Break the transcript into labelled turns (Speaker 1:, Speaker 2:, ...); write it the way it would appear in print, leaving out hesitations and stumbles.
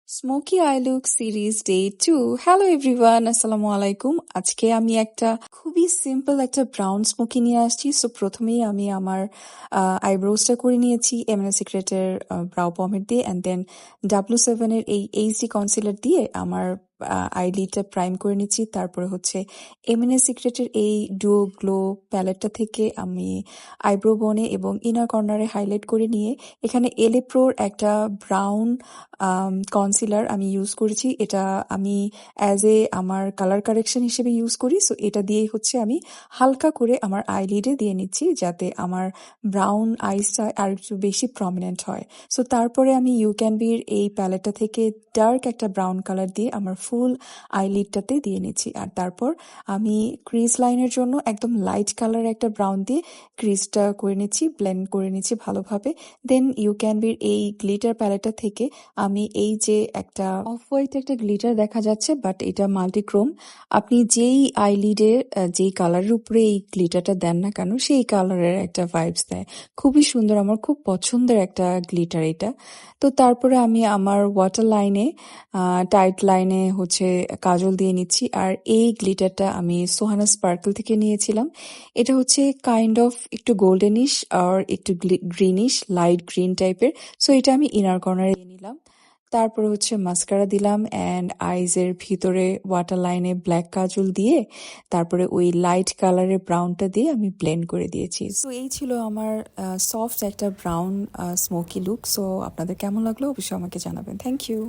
Speaker 1: Smoky I look series day 2। Hello everyone, আসসালামু আলাইকুম। আজকে আমি একটা খুবই সিম্পল একটা ব্রাউন স্মোকি নিয়ে আসছি। সো প্রথমেই আমি আমার আইব্রোজটা করে নিয়েছি এমএনএ সিক্রেটের ব্রাউ পমেড দিয়ে, অ্যান্ড দেন W7 এর এই এইচডি কনসিলার দিয়ে আমার আইলিডটা প্রাইম করে নিচ্ছি। তারপরে হচ্ছে এমএনএ সিক্রেটের এই ডুও গ্লো প্যালেটটা থেকে আমি আইব্রো বনে এবং ইনার কর্নারে হাইলাইট করে নিয়ে এখানে এলে প্রোর একটা ব্রাউন কনসিলার আমি ইউজ করেছি। এটা আমি অ্যাজ এ আমার কালার কারেকশন হিসেবে ইউজ করি। সো এটা দিয়েই হচ্ছে আমি হালকা করে আমার আইলিডে দিয়ে নিচ্ছি, যাতে আমার ব্রাউন আইসটা আর একটু বেশি প্রমিনেন্ট হয়। সো তারপরে আমি ইউ ক্যান বির এই প্যালেটটা থেকে ডার্ক একটা ব্রাউন কালার দিয়ে আমার ফুল আইলিডটাতে দিয়ে নিচ্ছি। আর তারপর আমি ক্রিজ লাইনের জন্য একদম লাইট কালার একটা ব্রাউন দিয়ে ক্রিজটা করে নিচ্ছি, ব্লেন্ড করে নিচ্ছি ভালোভাবে। দেন ইউ ক্যান বির এই গ্লিটার প্যালেটটা থেকে আমি এই যে একটা অফ হোয়াইট একটা গ্লিটার দেখা যাচ্ছে, বাট এটা মাল্টিক্রোম। আপনি যেই আইলিডের যেই কালারের উপরে এই গ্লিটারটা দেন না কেন, সেই কালারের একটা ভাইবস দেয়। খুবই সুন্দর, আমার খুব পছন্দের একটা গ্লিটার এটা। তো তারপরে আমি আমার ওয়াটার লাইনে টাইট লাইনে হচ্ছে কাজল দিয়ে নিচ্ছি। আর এই গ্লিটারটা আমি সোহানা স্পার্কল থেকে নিয়েছিলাম। এটা হচ্ছে কাইন্ড অফ একটু গোল্ডেনিশ আর একটু গ্রিনিশ, লাইট গ্রিন টাইপের। সো এটা আমি ইনার কর্নারে দিয়ে নিলাম। তারপরে হচ্ছে মাস্কারা দিলাম, অ্যান্ড আইজের ভিতরে ওয়াটার লাইনে ব্ল্যাক কাজল দিয়ে তারপরে ওই লাইট কালারের ব্রাউনটা দিয়ে আমি ব্লেন্ড করে দিয়েছি। সো এই ছিল আমার সফট একটা ব্রাউন স্মোকি লুক। সো আপনাদের কেমন লাগলো অবশ্যই আমাকে জানাবেন। Thank you.